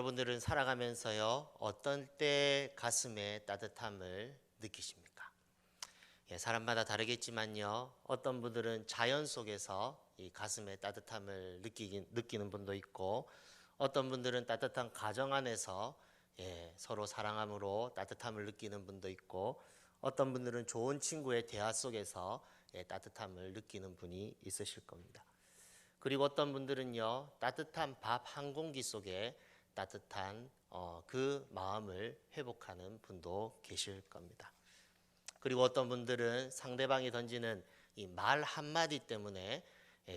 여러분들은 살아가면서요, 어떤 때 가슴에 따뜻함을 느끼십니까? 사람마다 다르겠지만요, 어떤 분들은 자연 속에서 이 가슴에 따뜻함을 느끼는 분도 있고, 어떤 분들은 따뜻한 가정 안에서 서로 사랑함으로 따뜻함을 느끼는 분도 있고, 어떤 분들은 좋은 친구의 대화 속에서 따뜻함을 느끼는 분이 있으실 겁니다. 그리고 어떤 분들은요, 따뜻한 밥 한 공기 속에 따뜻한 그 마음을 회복하는 분도 계실 겁니다. 그리고 어떤 분들은 상대방이 던지는 이 말 한마디 때문에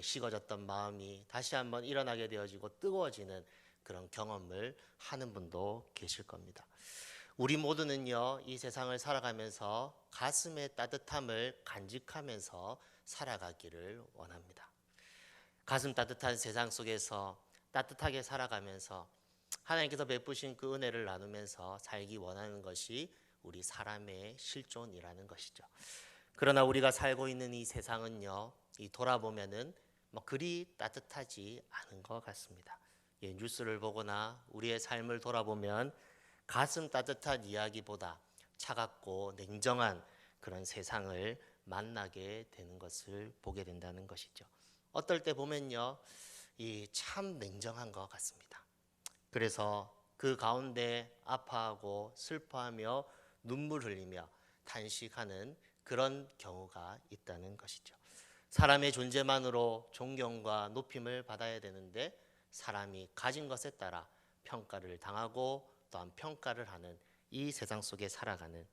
식어졌던 마음이 다시 한번 일어나게 되어지고 뜨거워지는 그런 경험을 하는 분도 계실 겁니다. 우리 모두는요, 이 세상을 살아가면서 가슴의 따뜻함을 간직하면서 살아가기를 원합니다. 가슴 따뜻한 세상 속에서 따뜻하게 살아가면서 하나님께서 베푸신 그 은혜를 나누면서 살기 원하는 것이 우리 사람의 실존이라는 것이죠. 그러나 우리가 살고 있는 이 세상은요, 이 돌아보면은 그리 따뜻하지 않은 것 같습니다. 뉴스를 보거나 우리의 삶을 돌아보면 가슴 따뜻한 이야기보다 차갑고 냉정한 그런 세상을 만나게 되는 것을 보게 된다는 것이죠. 어떨 때 보면요, 이 참 냉정한 것 같습니다. 그래서 그 가운데 아파하고 슬퍼하며 눈물 흘리며 탄식하는 그런 경우가 있다는 것이죠. 사람의 존재만으로 존경과 높임을 받아야 되는데 사람이 가진 것에 따라 평가를 당하고 또한 평가를 하는 이 세상 속에 살아가는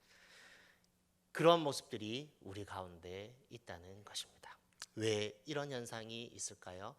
그런 모습들이 우리 가운데 있다는 것입니다. 왜 이런 현상이 있을까요?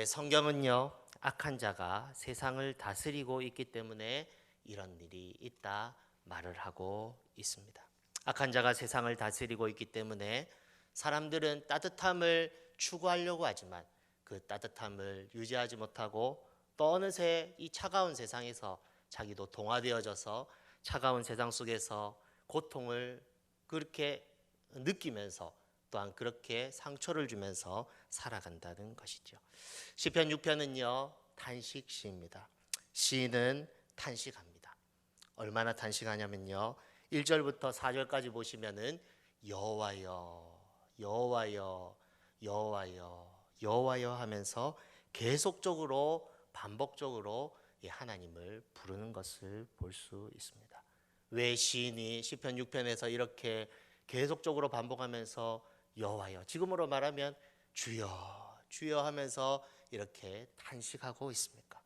성경은요, 악한 자가 세상을 다스리고 있기 때문에 이런 일이 있다 말을 하고 있습니다. 악한 자가 세상을 다스리고 있기 때문에 사람들은 따뜻함을 추구하려고 하지만 그 따뜻함을 유지하지 못하고 또 어느새 이 차가운 세상에서 자기도 동화되어져서 차가운 세상 속에서 고통을 그렇게 느끼면서 또한 그렇게 상처를 주면서 살아간다는 것이죠. 시편 6편은요, 탄식 시입니다. 시인은 탄식합니다. 얼마나 탄식하냐면요, 1절부터 4절까지 보시면은 여호와여 여호와여 여호와여 여호와여 하면서 계속적으로 반복적으로 하나님을 부르는 것을 볼 수 있습니다. 왜 시인이 시편 6편에서 이렇게 계속적으로 반복하면서 여호와여, 지금으로 말하면 주여 주여 하면서 이렇게 탄식하고 있습니까?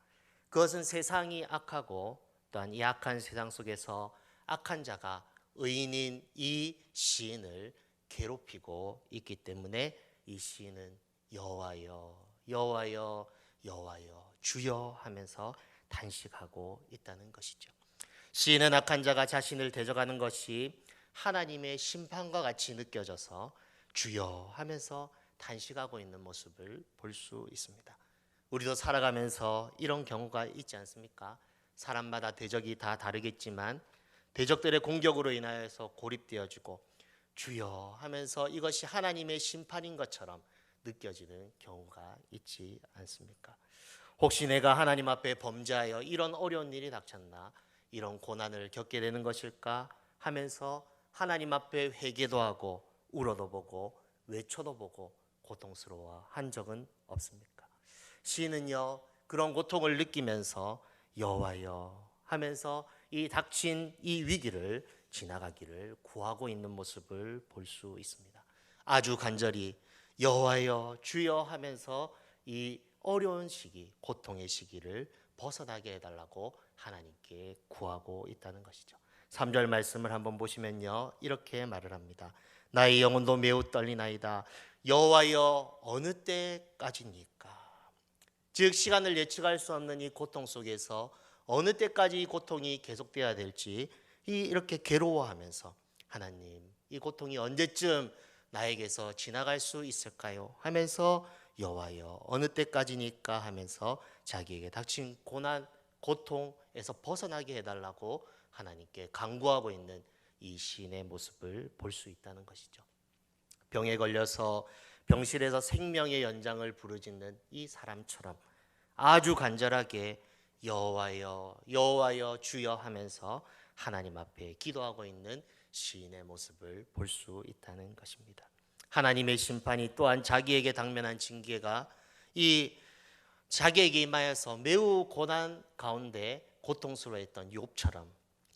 그것은 세상이 악하고 또한 이 악한 세상 속에서 악한 자가 의인인 이 시인을 괴롭히고 있기 때문에 이 시인은 여호와여 여호와여 여호와여 주여 하면서 탄식하고 있다는 것이죠. 시인은 악한 자가 자신을 대적하는 것이 하나님의 심판과 같이 느껴져서 주여 하면서 탄식하고 있는 모습을 볼 수 있습니다. 우리도 살아가면서 이런 경우가 있지 않습니까? 사람마다 대적이 다 다르겠지만 대적들의 공격으로 인하여서 고립되어지고 주여 하면서 이것이 하나님의 심판인 것처럼 느껴지는 경우가 있지 않습니까? 혹시 내가 하나님 앞에 범죄하여 이런 어려운 일이 닥쳤나, 이런 고난을 겪게 되는 것일까 하면서 하나님 앞에 회개도 하고 울어도 보고 외쳐도 보고 고통스러워 한 적은 없습니까? 시인은요, 그런 고통을 느끼면서 여호와여 하면서 이 닥친 이 위기를 지나가기를 구하고 있는 모습을 볼 수 있습니다. 아주 간절히 여호와여 주여 하면서 이 어려운 시기, 고통의 시기를 벗어나게 해달라고 하나님께 구하고 있다는 것이죠. 3절 말씀을 한번 보시면요, 이렇게 말을 합니다. 나의 영혼도 매우 떨리나이다. 여호와여 어느 때까지니까? 즉 시간을 예측할 수 없는 이 고통 속에서 어느 때까지 이 고통이 계속돼야 될지 이렇게 괴로워하면서 하나님, 이 고통이 언제쯤 나에게서 지나갈 수 있을까요? 하면서 여호와여 어느 때까지니까 하면서 자기에게 닥친 고난, 고통에서 벗어나게 해달라고 하나님께 간구하고 있는 이 시인의 모습을 볼 수 있다는 것이죠. 병에 걸려서 병실에서 생명의 연장을 부르짖는 이 사람처럼 아주 간절하게 여호와여 여호와여 주여 하면서 하나님 앞에 기도하고 있는 시인의 모습을 볼 수 있다는 것입니다. 하나님의 심판이 또한 자기에게 당면한 징계가 이 자기에게 임하여서 매우 고난 가운데 고통스러워했던 욥처럼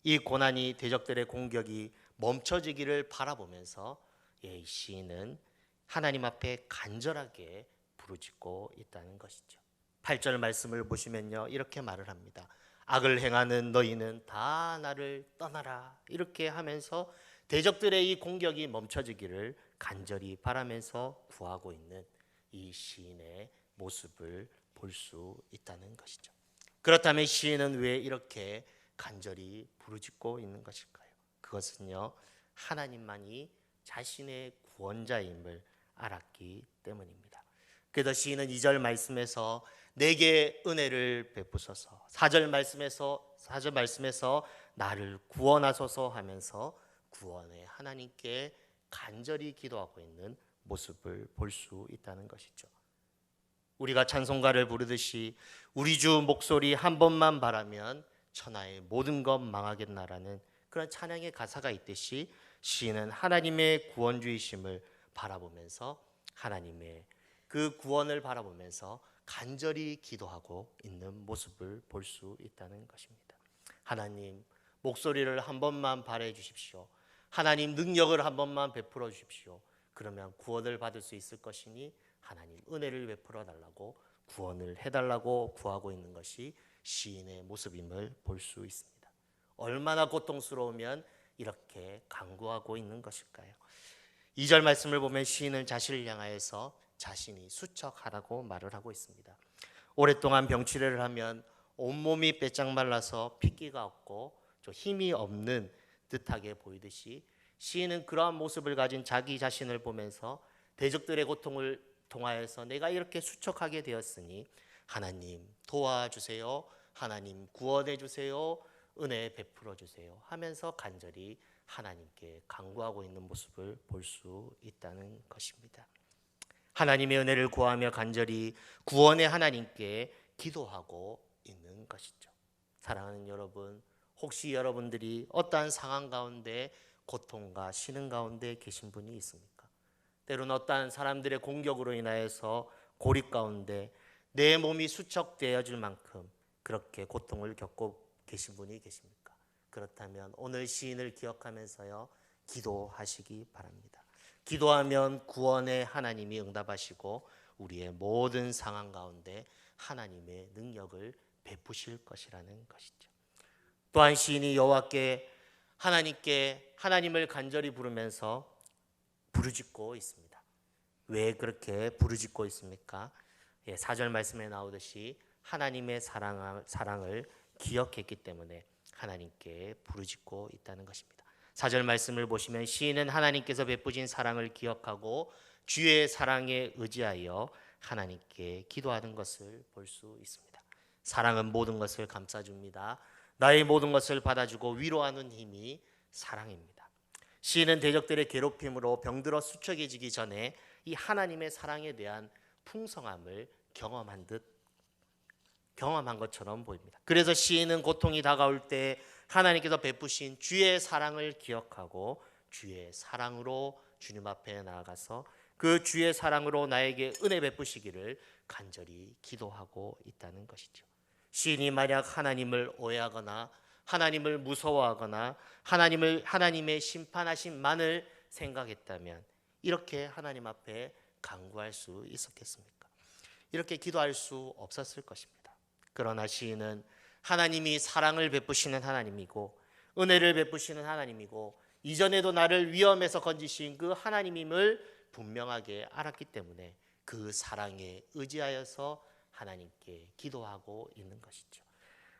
이 고난이 대적들의 공격이 멈춰지기를 바라보면서 이 시인은 하나님 앞에 간절하게 부르짖고 있다는 것이죠. 8절 말씀을 보시면요, 이렇게 말을 합니다. 악을 행하는 너희는 다 나를 떠나라. 이렇게 하면서 대적들의 이 공격이 멈춰지기를 간절히 바라면서 구하고 있는 이 시인의 모습을 볼 수 있다는 것이죠. 그렇다면 시인은 왜 이렇게 간절히 부르짖고 있는 것일까요? 그것은요, 하나님만이 자신의 구원자임을 알았기 때문입니다. 그래서 시인은 2절 말씀에서 내게 은혜를 베푸소서, 4절 말씀에서 나를 구원하소서 하면서 구원의 하나님께 간절히 기도하고 있는 모습을 볼 수 있다는 것이죠. 우리가 찬송가를 부르듯이 우리 주 목소리 한 번만 바라면 천하의 모든 것 망하겠나라는 그런 찬양의 가사가 있듯이 시인은 하나님의 구원주의심을 바라보면서 하나님의 그 구원을 바라보면서 간절히 기도하고 있는 모습을 볼 수 있다는 것입니다. 하나님, 목소리를 한 번만 발해 주십시오. 하나님, 능력을 한 번만 베풀어 주십시오. 그러면 구원을 받을 수 있을 것이니 하나님 은혜를 베풀어 달라고 구원을 해달라고 구하고 있는 것이 시인의 모습임을 볼 수 있습니다. 얼마나 고통스러우면 이렇게 간구하고 있는 것일까요? 2절 말씀을 보면 시인은 자신을 향하여서 자신이 수척하다고 말을 하고 있습니다. 오랫동안 병치레를 하면 온몸이 빼짝 말라서 핏기가 없고 좀 힘이 없는 듯하게 보이듯이 시인은 그러한 모습을 가진 자기 자신을 보면서 대적들의 고통을 통하여서 내가 이렇게 수척하게 되었으니 하나님 도와주세요, 하나님 구원해 주세요, 은혜 베풀어 주세요 하면서 간절히 하나님께 간구하고 있는 모습을 볼 수 있다는 것입니다. 하나님의 은혜를 구하며 간절히 구원의 하나님께 기도하고 있는 것이죠. 사랑하는 여러분, 혹시 여러분들이 어떠한 상황 가운데 고통과 신음 가운데 계신 분이 있습니까? 때로는 어떠한 사람들의 공격으로 인하여서 고립 가운데 내 몸이 수척되어질 만큼 그렇게 고통을 겪고 계신 분이 계십니까? 그렇다면 오늘 시인을 기억하면서요, 기도하시기 바랍니다. 기도하면 구원의 하나님이 응답하시고 우리의 모든 상황 가운데 하나님의 능력을 베푸실 것이라는 것이죠. 또한 시인이 여호와께 하나님께 하나님을 간절히 부르면서 부르짖고 있습니다. 왜 그렇게 부르짖고 있습니까? 4절 말씀에 나오듯이 하나님의 사랑을 기억했기 때문에 하나님께 부르짖고 있다는 것입니다. 4절 말씀을 보시면 시인은 하나님께서 베푸신 사랑을 기억하고 주의 사랑에 의지하여 하나님께 기도하는 것을 볼 수 있습니다. 사랑은 모든 것을 감싸줍니다. 나의 모든 것을 받아주고 위로하는 힘이 사랑입니다. 시인은 대적들의 괴롭힘으로 병들어 수척해지기 전에 이 하나님의 사랑에 대한 풍성함을 경험한 것처럼 보입니다. 그래서 시인은 고통이 다가올 때 하나님께서 베푸신 주의 사랑을 기억하고 주의 사랑으로 주님 앞에 나아가서 그 주의 사랑으로 나에게 은혜 베푸시기를 간절히 기도하고 있다는 것이죠. 시인이 만약 하나님을 오해하거나 하나님을 무서워하거나 하나님의 심판하심만을 생각했다면 이렇게 하나님 앞에 간구할 수 있었겠습니까? 이렇게 기도할 수 없었을 것입니다. 그러나 시인은 하나님이 사랑을 베푸시는 하나님이고 은혜를 베푸시는 하나님이고 이전에도 나를 위험에서 건지신 그 하나님임을 분명하게 알았기 때문에 그 사랑에 의지하여서 하나님께 기도하고 있는 것이죠.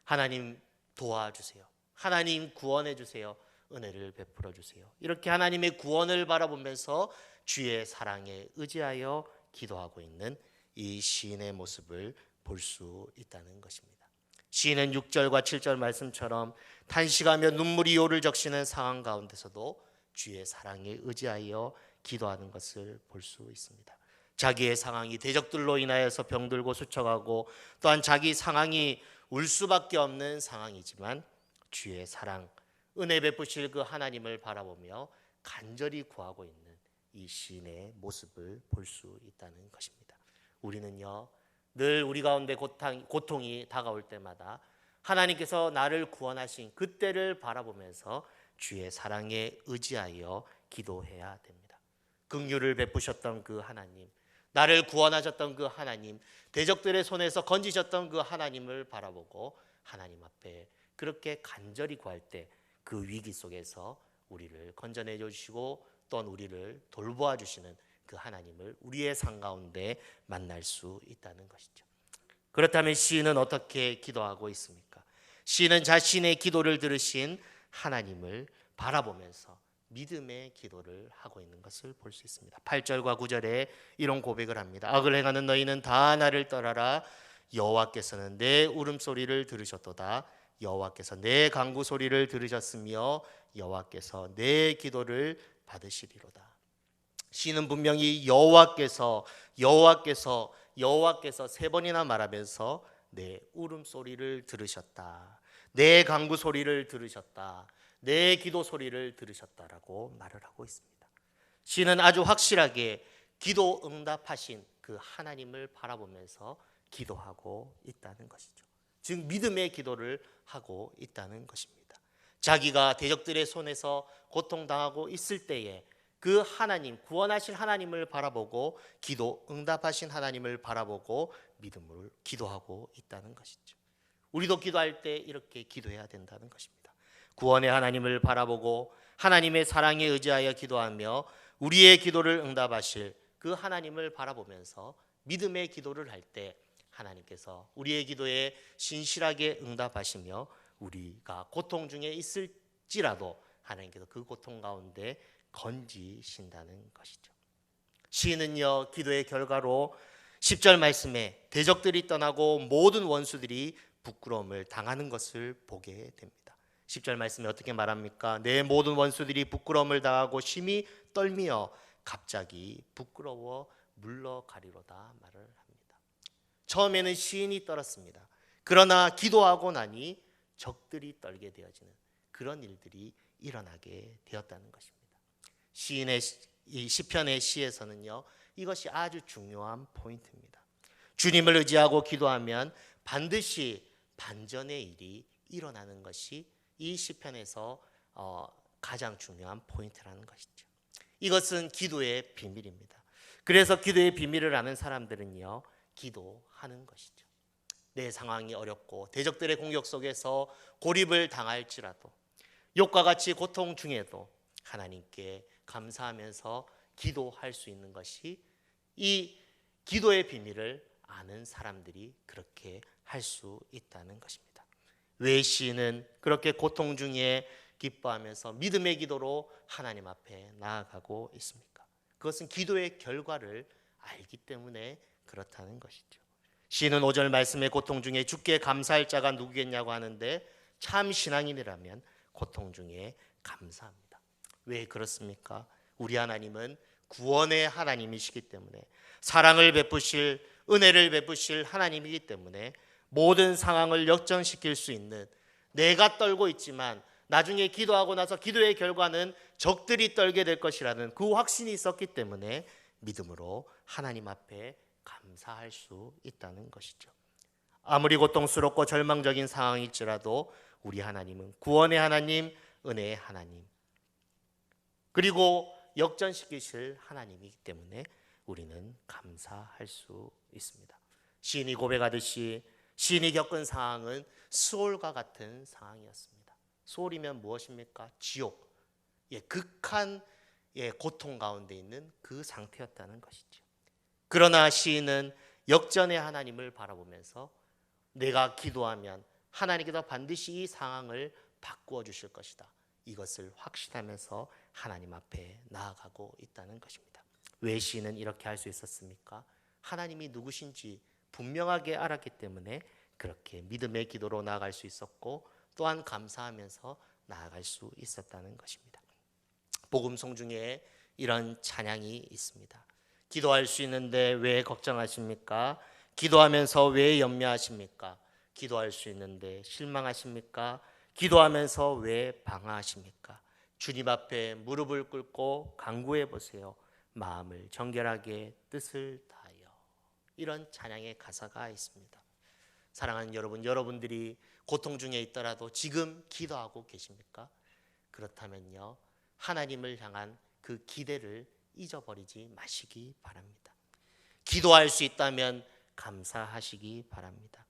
하나님 도와주세요. 하나님 구원해 주세요. 은혜를 베풀어 주세요. 이렇게 하나님의 구원을 바라보면서 주의 사랑에 의지하여 기도하고 있는 이 시인의 모습을 볼 수 있다는 것입니다. 시인은 6절과 7절 말씀처럼 탄식하며 눈물이 요를 적시는 상황 가운데서도 주의 사랑에 의지하여 기도하는 것을 볼 수 있습니다. 자기의 상황이 대적들로 인하여서 병들고 수척하고 또한 자기 상황이 울 수밖에 없는 상황이지만 주의 사랑, 은혜 베푸실 그 하나님을 바라보며 간절히 구하고 있는 이 시인의 모습을 볼 수 있다는 것입니다. 우리는요, 늘 우리 가운데 고통이 다가올 때마다 하나님께서 나를 구원하신 그때를 바라보면서 주의 사랑에 의지하여 기도해야 됩니다. 긍휼을 베푸셨던 그 하나님, 나를 구원하셨던 그 하나님, 대적들의 손에서 건지셨던 그 하나님을 바라보고 하나님 앞에 그렇게 간절히 구할 때 그 위기 속에서 우리를 건져내 주시고 또한 우리를 돌보아 주시는 그 하나님을 우리의 삶 가운데 만날 수 있다는 것이죠. 그렇다면 시인은 어떻게 기도하고 있습니까? 시인은 자신의 기도를 들으신 하나님을 바라보면서 믿음의 기도를 하고 있는 것을 볼 수 있습니다. 8절과 9절에 이런 고백을 합니다. 악을 행하는 너희는 다 나를 떠나라. 여호와께서는 내 울음소리를 들으셨도다. 여호와께서 내 간구 소리를 들으셨으며 여호와께서 내 기도를 받으시리로다. 시는 분명히 여호와께서 세 번이나 말하면서 내 울음소리를 들으셨다. 내 간구 소리를 들으셨다. 내 기도 소리를 들으셨다라고 말을 하고 있습니다. 시는 아주 확실하게 기도 응답하신 그 하나님을 바라보면서 기도하고 있다는 것이죠. 즉 믿음의 기도를 하고 있다는 것입니다. 자기가 대적들의 손에서 고통당하고 있을 때에 그 하나님, 구원하실 하나님을 바라보고 기도 응답하신 하나님을 바라보고 믿음을 기도하고 있다는 것이죠. 우리도 기도할 때 이렇게 기도해야 된다는 것입니다. 구원의 하나님을 바라보고 하나님의 사랑에 의지하여 기도하며 우리의 기도를 응답하실 그 하나님을 바라보면서 믿음의 기도를 할 때 하나님께서 우리의 기도에 신실하게 응답하시며 우리가 고통 중에 있을지라도 하나님께서 그 고통 가운데 건지신다는 것이죠. 시인은요, 기도의 결과로 10절 말씀에 대적들이 떠나고 모든 원수들이 부끄러움을 당하는 것을 보게 됩니다. 10절 말씀에 어떻게 말합니까? 내 모든 원수들이 부끄러움을 당하고 심히 떨미어 갑자기 부끄러워 물러가리로다 말을 합니다. 처음에는 시인이 떨었습니다. 그러나 기도하고 나니 적들이 떨게 되어지는 그런 일들이 일어나게 되었다는 것입니다. 시인의 이 시편의 시에서는요, 이것이 아주 중요한 포인트입니다. 주님을 의지하고 기도하면 반드시 반전의 일이 일어나는 것이 이 시편에서 가장 중요한 포인트라는 것이죠. 이것은 기도의 비밀입니다. 그래서 기도의 비밀을 아는 사람들은요, 기도하는 것이죠. 내 상황이 어렵고 대적들의 공격 속에서 고립을 당할지라도 욕과 같이 고통 중에도 하나님께 감사하면서 기도할 수 있는 것이 이 기도의 비밀을 아는 사람들이 그렇게 할 수 있다는 것입니다. 왜 시인은 그렇게 고통 중에 기뻐하면서 믿음의 기도로 하나님 앞에 나아가고 있습니까? 그것은 기도의 결과를 알기 때문에 그렇다는 것이죠. 시인은 5절 말씀에 고통 중에 주께 감사할 자가 누구겠냐고 하는데 참 신앙인이라면 고통 중에 감사합니다. 왜 그렇습니까? 우리 하나님은 구원의 하나님이시기 때문에 사랑을 베푸실 은혜를 베푸실 하나님이기 때문에 모든 상황을 역전시킬 수 있는 내가 떨고 있지만 나중에 기도하고 나서 기도의 결과는 적들이 떨게 될 것이라는 그 확신이 있었기 때문에 믿음으로 하나님 앞에 감사할 수 있다는 것이죠. 아무리 고통스럽고 절망적인 상황일지라도 우리 하나님은 구원의 하나님, 은혜의 하나님, 그리고 역전시키실 하나님이기 때문에 우리는 감사할 수 있습니다. 시인이 고백하듯이 시인이 겪은 상황은 수올과 같은 상황이었습니다. 수올이면 무엇입니까? 지옥, 극한 고통 가운데 있는 그 상태였다는 것이죠. 그러나 시인은 역전의 하나님을 바라보면서 내가 기도하면 하나님께서 반드시 이 상황을 바꾸어 주실 것이다, 이것을 확신하면서 하나님 앞에 나아가고 있다는 것입니다. 왜 시인은 이렇게 할 수 있었습니까? 하나님이 누구신지 분명하게 알았기 때문에 그렇게 믿음의 기도로 나아갈 수 있었고 또한 감사하면서 나아갈 수 있었다는 것입니다. 복음송 중에 이런 찬양이 있습니다. 기도할 수 있는데 왜 걱정하십니까? 기도하면서 왜 염려하십니까? 기도할 수 있는데 실망하십니까? 기도하면서 왜 방황하십니까? 주님 앞에 무릎을 꿇고 간구해 보세요. 마음을 정결하게 뜻을 다하여. 이런 찬양의 가사가 있습니다. 사랑하는 여러분, 여러분들이 고통 중에 있더라도 지금 기도하고 계십니까? 그렇다면요, 하나님을 향한 그 기대를 잊어버리지 마시기 바랍니다. 기도할 수 있다면 감사하시기 바랍니다.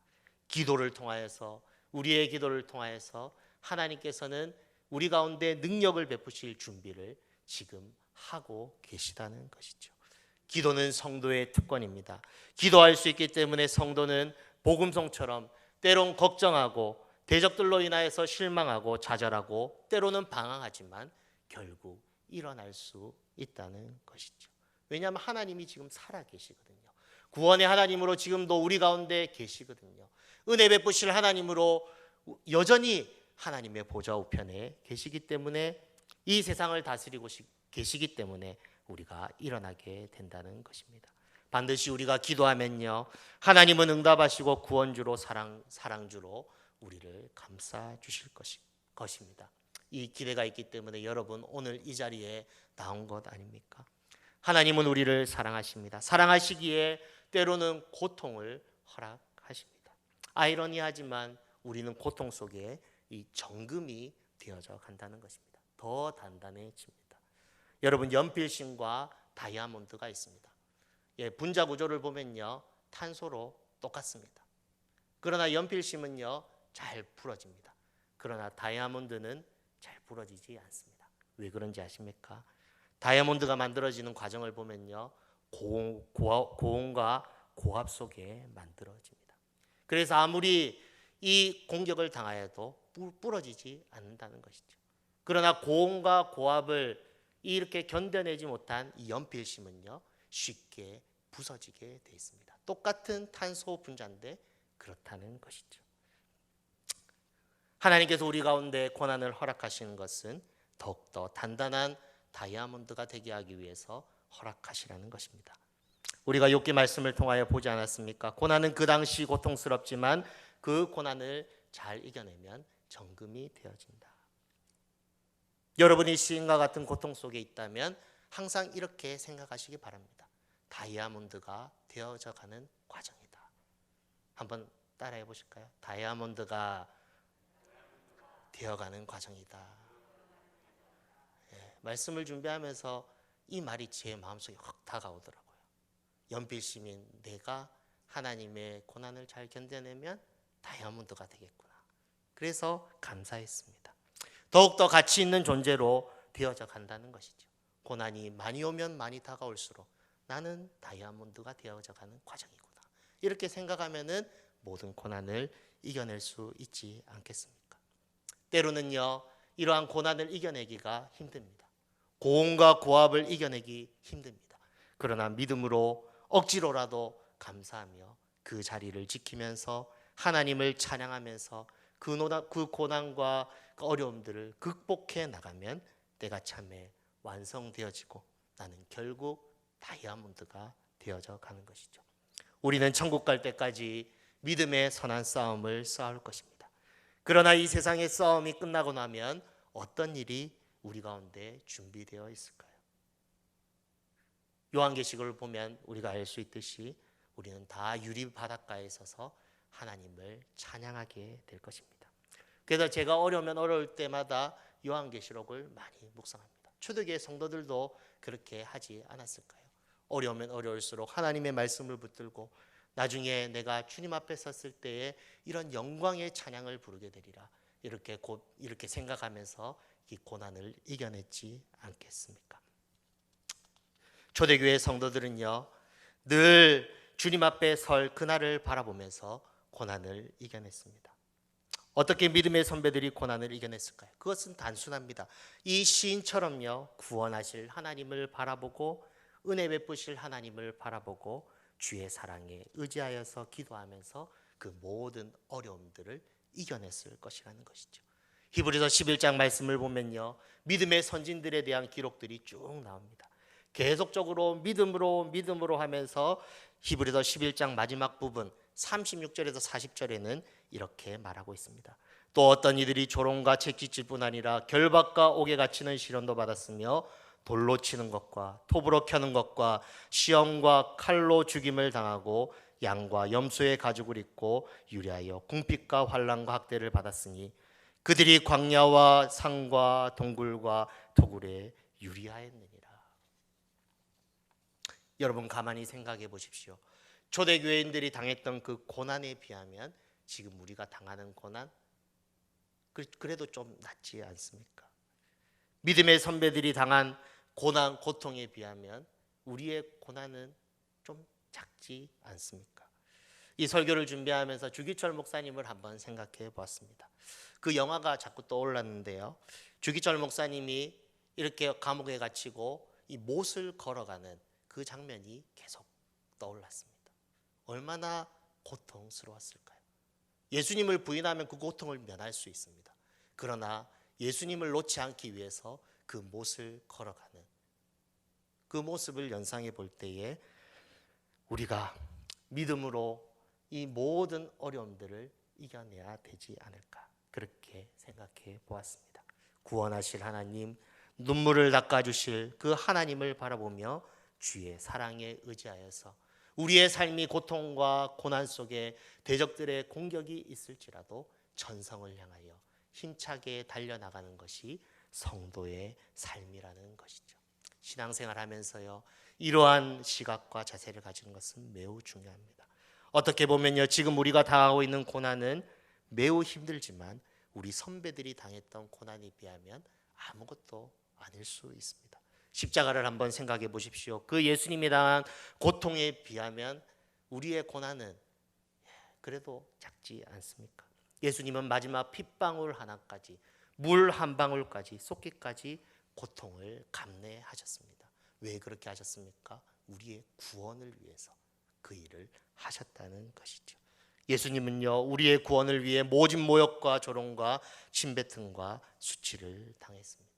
기도를 통하여서, 우리의 기도를 통하여서 하나님께서는 우리 가운데 능력을 베푸실 준비를 지금 하고 계시다는 것이죠. 기도는 성도의 특권입니다. 기도할 수 있기 때문에 성도는 복음성처럼 때론 걱정하고 대적들로 인하여서 실망하고 좌절하고 때로는 방황하지만 결국 일어날 수 있다는 것이죠. 왜냐하면 하나님이 지금 살아 계시거든요. 구원의 하나님으로 지금도 우리 가운데 계시거든요. 은혜 베푸실 하나님으로 여전히 하나님의 보좌 우편에 계시기 때문에, 이 세상을 다스리고 계시기 때문에 우리가 일어나게 된다는 것입니다. 반드시 우리가 기도하면요, 하나님은 응답하시고 구원주로 사랑주로 우리를 감싸 주실 것입니다. 이 기대가 있기 때문에 여러분 오늘 이 자리에 나온 것 아닙니까? 하나님은 우리를 사랑하십니다. 사랑하시기에 때로는 고통을 허락하십니다. 아이러니하지만 우리는 고통 속에 이 정금이 되어져 간다는 것입니다. 더 단단해집니다. 여러분, 연필심과 다이아몬드가 있습니다. 분자 구조를 보면요, 탄소로 똑같습니다. 그러나 연필심은요, 잘 부러집니다. 그러나 다이아몬드는 잘 부러지지 않습니다. 왜 그런지 아십니까? 다이아몬드가 만들어지는 과정을 보면요, 고온과 고압 속에 만들어집니다. 그래서 아무리 이 공격을 당하여도 부러지지 않는다는 것이죠. 그러나 고온과 고압을 이렇게 견뎌내지 못한 이 연필심은요, 쉽게 부서지게 되어 있습니다. 똑같은 탄소 분자인데 그렇다는 것이죠. 하나님께서 우리 가운데 고난을 허락하시는 것은 더욱더 단단한 다이아몬드가 되게 하기 위해서 허락하시라는 것입니다. 우리가 욥기 말씀을 통하여 보지 않았습니까? 고난은 그 당시 고통스럽지만 그 고난을 잘 이겨내면 정금이 되어진다. 여러분이 시인과 같은 고통 속에 있다면 항상 이렇게 생각하시기 바랍니다. 다이아몬드가 되어져 가는 과정이다. 한번 따라해 보실까요? 다이아몬드가 되어가는 과정이다. 말씀을 준비하면서 이 말이 제 마음속에 확 다가오더라고요. 연필심인 내가 하나님의 고난을 잘 견뎌내면 다이아몬드가 되겠구나. 그래서 감사했습니다. 더욱더 가치 있는 존재로 되어져 간다는 것이죠. 고난이 많이 오면 많이 다가올수록 나는 다이아몬드가 되어져 가는 과정이구나. 이렇게 생각하면은 모든 고난을 이겨낼 수 있지 않겠습니까? 때로는요, 이러한 고난을 이겨내기가 힘듭니다. 고온과 고압을 이겨내기 힘듭니다. 그러나 믿음으로 억지로라도 감사하며 그 자리를 지키면서 하나님을 찬양하면서 그 고난과 그 어려움들을 극복해 나가면 때가 참에 완성되어지고 나는 결국 다이아몬드가 되어져 가는 것이죠. 우리는 천국 갈 때까지 믿음의 선한 싸움을 싸울 것입니다. 그러나 이 세상의 싸움이 끝나고 나면 어떤 일이 우리 가운데 준비되어 있을까요? 요한계시록을 보면 우리가 알 수 있듯이 우리는 다 유리 바닷가에 서서 하나님을 찬양하게 될 것입니다. 그래서 제가 어려우면 어려울 때마다 요한계시록을 많이 묵상합니다. 초대교회 성도들도 그렇게 하지 않았을까요? 어려우면 어려울수록 하나님의 말씀을 붙들고 나중에 내가 주님 앞에 섰을 때에 이런 영광의 찬양을 부르게 되리라. 이렇게 생각하면서 이 고난을 이겨냈지 않겠습니까? 초대교회 성도들은요, 늘 주님 앞에 설 그날을 바라보면서 고난을 이겨냈습니다. 어떻게 믿음의 선배들이 고난을 이겨냈을까요? 그것은 단순합니다. 이 시인처럼요, 구원하실 하나님을 바라보고 은혜 베푸실 하나님을 바라보고 주의 사랑에 의지하여서 기도하면서 그 모든 어려움들을 이겨냈을 것이라는 것이죠. 히브리서 11장 말씀을 보면요, 믿음의 선진들에 대한 기록들이 쭉 나옵니다. 계속적으로 믿음으로 하면서 히브리서 11장 마지막 부분 36절에서 40절에는 이렇게 말하고 있습니다. 또 어떤 이들이 조롱과 채찍질 뿐 아니라 결박과 옥에 갇히는 시련도 받았으며 돌로 치는 것과 톱으로 켜는 것과 시험과 칼로 죽임을 당하고 양과 염소의 가죽을 입고 유리하여 궁핍과 환난과 학대를 받았으니 그들이 광야와 산과 동굴과 토굴에 유리하였느니라. 여러분 가만히 생각해 보십시오. 초대교회인들이 당했던 그 고난에 비하면 지금 우리가 당하는 고난 그래도 좀 낫지 않습니까? 믿음의 선배들이 당한 고난, 고통에 비하면 우리의 고난은 좀 작지 않습니까? 이 설교를 준비하면서 주기철 목사님을 한번 생각해 보았습니다. 그 영화가 자꾸 떠올랐는데요. 주기철 목사님이 이렇게 감옥에 갇히고 이 못을 걸어가는 그 장면이 계속 떠올랐습니다. 얼마나 고통스러웠을까요? 예수님을 부인하면 그 고통을 면할 수 있습니다. 그러나 예수님을 놓지 않기 위해서 그 못을 걸어가는 그 모습을 연상해 볼 때에 우리가 믿음으로 이 모든 어려움들을 이겨내야 되지 않을까 그렇게 생각해 보았습니다. 구원하실 하나님, 눈물을 닦아주실 그 하나님을 바라보며 주의 사랑에 의지하여서 우리의 삶이 고통과 고난 속에 대적들의 공격이 있을지라도 전성을 향하여 힘차게 달려나가는 것이 성도의 삶이라는 것이죠. 신앙생활하면서요, 이러한 시각과 자세를 가지는 것은 매우 중요합니다. 어떻게 보면요, 지금 우리가 당하고 있는 고난은 매우 힘들지만 우리 선배들이 당했던 고난에 비하면 아무것도 아닐 수 있습니다. 십자가를 한번 생각해 보십시오. 그 예수님이 당한 고통에 비하면 우리의 고난은 그래도 작지 않습니까? 예수님은 마지막 핏방울 하나까지, 물 한 방울까지 쏟기까지 고통을 감내하셨습니다. 왜 그렇게 하셨습니까? 우리의 구원을 위해서 그 일을 하셨다는 것이죠. 예수님은요, 우리의 구원을 위해 모진 모욕과 조롱과 침뱉음과 수치를 당했습니다.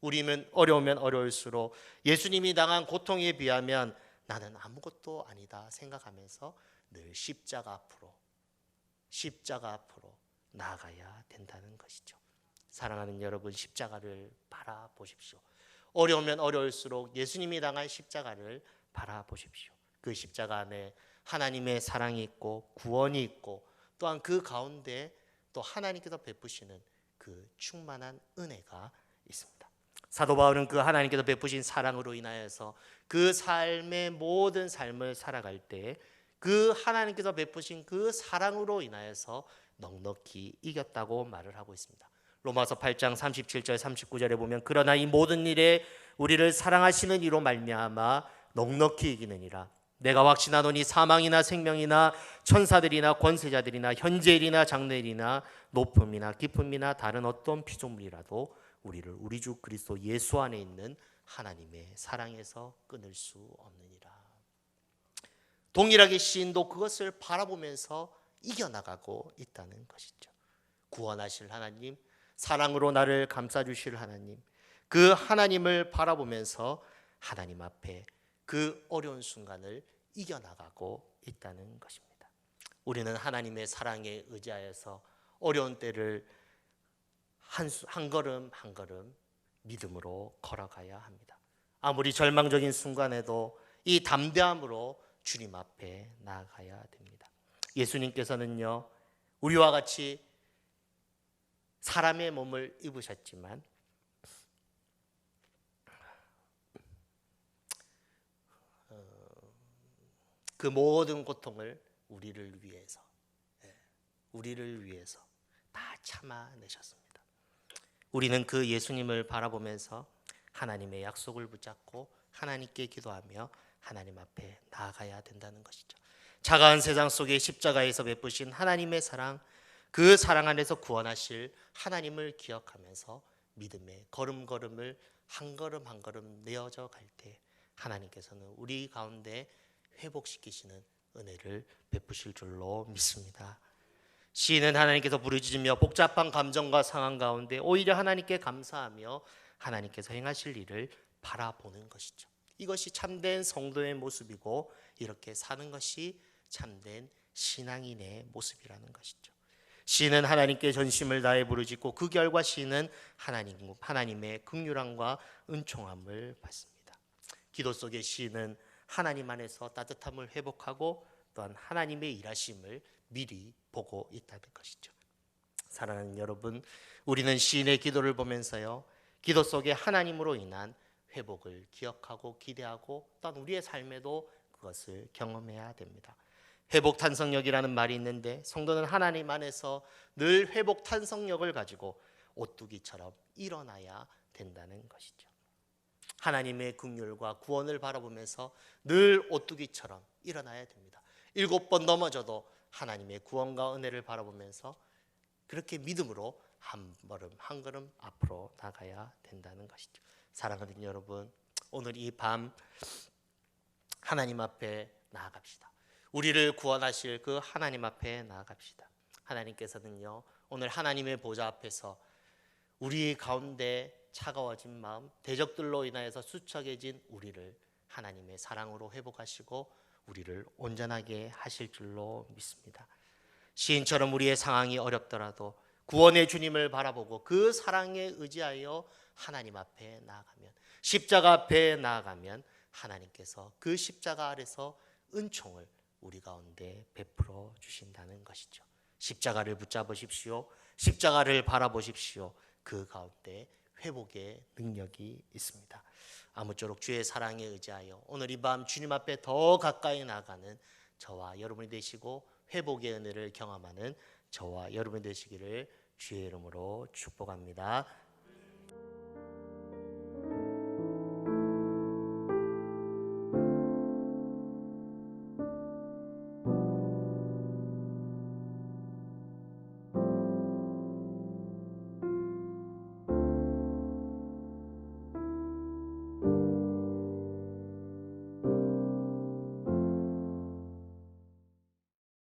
우리는 어려우면 어려울수록 예수님이 당한 고통에 비하면 나는 아무것도 아니다 생각하면서 늘 십자가 앞으로 나아가야 된다는 것이죠. 사랑하는 여러분, 십자가를 바라보십시오. 어려우면 어려울수록 예수님이 당한 십자가를 바라보십시오. 그 십자가 안에 하나님의 사랑이 있고 구원이 있고 또한 그 가운데 또 하나님께서 베푸시는 그 충만한 은혜가 있습니다. 사도 바울은 그 하나님께서 베푸신 사랑으로 인하여서 그 삶의 모든 삶을 살아갈 때 그 하나님께서 베푸신 그 사랑으로 인하여서 넉넉히 이겼다고 말을 하고 있습니다. 로마서 8장 37절 39절에 보면 그러나 이 모든 일에 우리를 사랑하시는 이로 말미암아 넉넉히 이기느니라. 내가 확신하노니 사망이나 생명이나 천사들이나 권세자들이나 현재일이나 장래일이나 높음이나 깊음이나 다른 어떤 피조물이라도 우리를 우리 주 그리스도 예수 안에 있는 하나님의 사랑에서 끊을 수 없느니라. 동일하게 시인도 그것을 바라보면서 이겨나가고 있다는 것이죠. 구원하실 하나님, 사랑으로 나를 감싸주실 하나님, 그 하나님을 바라보면서 하나님 앞에 그 어려운 순간을 이겨나가고 있다는 것입니다. 우리는 하나님의 사랑에 의지하여서 어려운 때를 한 걸음 한 걸음 믿음으로 걸어가야 합니다. 아무리 절망적인 순간에도 이 담대함으로 주님 앞에 나아가야 됩니다. 예수님께서는요, 우리와 같이 사람의 몸을 입으셨지만 그 모든 고통을 우리를 위해서 다 참아내셨습니다. 우리는 그 예수님을 바라보면서 하나님의 약속을 붙잡고 하나님께 기도하며 하나님 앞에 나아가야 된다는 것이죠. 차가운 세상 속에 십자가에서 베푸신 하나님의 사랑, 그 사랑 안에서 구원하실 하나님을 기억하면서 믿음의 걸음걸음을 한 걸음 한 걸음 내어져 갈 때 하나님께서는 우리 가운데 회복시키시는 은혜를 베푸실 줄로 믿습니다. 시인은 하나님께서 부르짖으며 복잡한 감정과 상황 가운데 오히려 하나님께 감사하며 하나님께서 행하실 일을 바라보는 것이죠. 이것이 참된 성도의 모습이고 이렇게 사는 것이 참된 신앙인의 모습이라는 것이죠. 시인은 하나님께 전심을 다해 부르짖고 그 결과 시인은 하나님의 긍휼함과 은총함을 받습니다. 기도 속의 시인은 하나님 안에서 따뜻함을 회복하고 또한 하나님의 일하심을 미리 보고 있다는 것이죠. 사랑하는 여러분, 우리는 시인의 기도를 보면서요, 기도 속에 하나님으로 인한 회복을 기억하고 기대하고 또한 우리의 삶에도 그것을 경험해야 됩니다. 회복 탄성력이라는 말이 있는데 성도는 하나님 안에서 늘 회복 탄성력을 가지고 오뚜기처럼 일어나야 된다는 것이죠. 하나님의 긍휼과 구원을 바라보면서 늘 오뚜기처럼 일어나야 됩니다. 7번 넘어져도 하나님의 구원과 은혜를 바라보면서 그렇게 믿음으로 한 걸음 앞으로 나가야 된다는 것이죠. 사랑하는 여러분, 오늘 이 밤 하나님 앞에 나아갑시다. 우리를 구원하실 그 하나님 앞에 나아갑시다. 하나님께서는요, 오늘 하나님의 보좌 앞에서 우리 가운데 차가워진 마음, 대적들로 인하여서 수척해진 우리를 하나님의 사랑으로 회복하시고 우리를 온전하게 하실 줄로 믿습니다. 시인처럼 우리의 상황이 어렵더라도 구원의 주님을 바라보고 그 사랑에 의지하여 하나님 앞에 나아가면, 십자가 앞에 나아가면 하나님께서 그 십자가 아래서 은총을 우리 가운데 베풀어 주신다는 것이죠. 십자가를 붙잡으십시오. 십자가를 바라보십시오. 그 가운데 회복의 능력이 있습니다. 아무쪼록 주의 사랑에 의지하여 오늘 이 밤 주님 앞에 더 가까이 나가는 저와 여러분이 되시고 회복의 은혜를 경험하는 저와 여러분이 되시기를 주의 이름으로 축복합니다.